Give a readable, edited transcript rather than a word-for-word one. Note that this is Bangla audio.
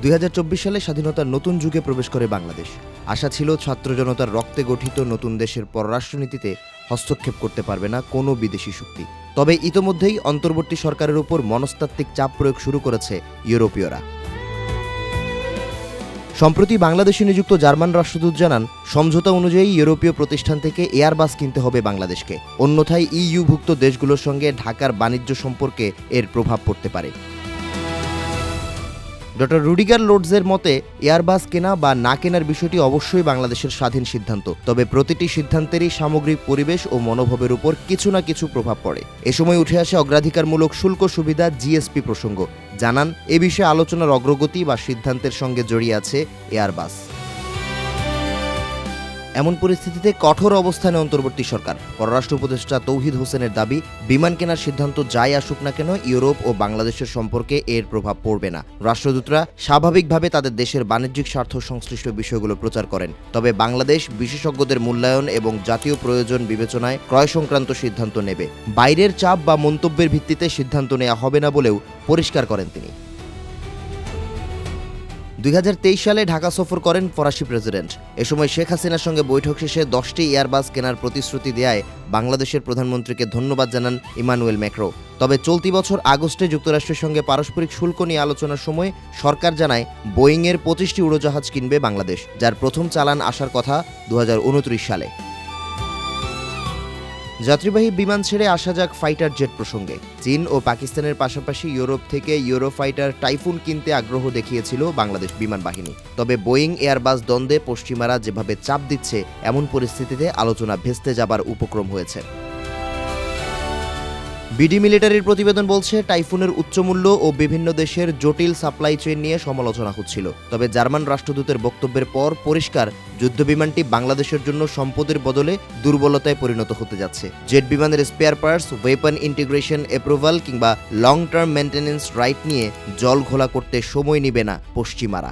2024 সালে স্বাধীনতার নতুন যুগে প্রবেশ করে বাংলাদেশ। আশা ছিল ছাত্র জনতার রক্তে গঠিত নতুন দেশের পররাষ্ট্রনীতিতে হস্তক্ষেপ করতে পারবে না কোনো বিদেশি শক্তি। তবে ইতোমধ্যেই অন্তর্বর্তী সরকারের উপর মনস্তাত্ত্বিক চাপ প্রয়োগ শুরু করেছে ইউরোপীয়রা। সম্প্রতি বাংলাদেশে নিযুক্ত জার্মান রাষ্ট্রদূত জানান, সমঝোতা অনুযায়ী ইউরোপীয় প্রতিষ্ঠান থেকে এয়ারবাস কিনতে হবে বাংলাদেশকে, অন্যথায় ইইউভুক্ত দেশগুলোর সঙ্গে ঢাকার বাণিজ্য সম্পর্কে এর প্রভাব পড়তে পারে। ডক্টর রুডিগার লোডসের মতে, এয়ারবাস কেনা বা না কেনার বিষয়টি অবশ্যই বাংলাদেশের স্বাধীন সিদ্ধান্ত, তবে প্রতিটি সিদ্ধান্তেরই সামগ্রিক পরিবেশ ও মনোভাবের উপর কিছু না কিছু প্রভাব পড়ে। এ সময় উঠে আসে অগ্রাধিকারমূলক শুল্ক সুবিধা জিএসপি প্রসঙ্গ। জানান, এ বিষয়ে আলোচনার অগ্রগতি বা সিদ্ধান্তের সঙ্গে জড়িয়ে আছে এয়ারবাস। এমন পরিস্থিতিতে কঠোর অবস্থানে অন্তর্বর্তী সরকার। পররাষ্ট্র উপদেষ্টা তৌহিদ হোসেনের দাবি, বিমান কেনার সিদ্ধান্ত যাই আসুক না কেন, ইউরোপ ও বাংলাদেশের সম্পর্কে এর প্রভাব পড়বে না। রাষ্ট্রদূতরা স্বাভাবিকভাবে তাদের দেশের বাণিজ্যিক স্বার্থ সংশ্লিষ্ট বিষয়গুলো প্রচার করেন, তবে বাংলাদেশ বিশেষজ্ঞদের মূল্যায়ন এবং জাতীয় প্রয়োজন বিবেচনায় ক্রয় সংক্রান্ত সিদ্ধান্ত নেবে। বাইরের চাপ বা মন্তব্যের ভিত্তিতে সিদ্ধান্ত নেওয়া হবে না বলেও পরিষ্কার করেন তিনি। 2023 সালে ঢাকা সফর করেন ফরাসি প্রেসিডেন্ট। এ সময় শেখ হাসিনার সঙ্গে বৈঠক শেষে 10টি এয়ারবাস কেনার প্রতিশ্রুতি দেয়ায় বাংলাদেশের প্রধানমন্ত্রীকে ধন্যবাদ জানান ইমানুয়েল ম্যাক্রো। তবে চলতি বছর আগস্টে যুক্তরাষ্ট্রের সঙ্গে পারস্পরিক শুল্ক নিয়ে আলোচনার সময় সরকার জানায়, বোয়িংয়ের 25টি উড়োজাহাজ কিনবে বাংলাদেশ, যার প্রথম চালান আসার কথা 2029 সালে। যাত্রীবাহী বিমান ছেড়ে আসা যাক ফাইটার জেট প্রসঙ্গে। চীন ও পাকিস্তানের পাশাপাশি ইউরোপ থেকে ইউরোফাইটার টাইফুন কিনতে আগ্রহ দেখিয়েছিল বাংলাদেশ বিমান বাহিনী। তবে বোয়িং এয়ারবাস দ্বন্দ্বে পশ্চিমারা যেভাবে চাপ দিচ্ছে, এমন পরিস্থিতিতে আলোচনা ভেস্তে যাবার উপক্রম হয়েছে। বিডি মিলিটারির প্রতিবেদন বলছে, টাইফুনের উচ্চমূল্য ও বিভিন্ন দেশের জটিল সাপ্লাই চেইন নিয়ে সমালোচনা হচ্ছিল। তবে জার্মান রাষ্ট্রদূতের বক্তব্যের পর পরিষ্কার, যুদ্ধবিমানটি বাংলাদেশের জন্য সম্পদের বদলে দুর্বলতায় পরিণত হতে যাচ্ছে। জেট বিমানের spare parts, weapon integration approval কিংবা লং টার্ম মেইনটেনেন্স রাইট নিয়ে জল ঘোলা করতে সময় নেবে না পশ্চিমারা।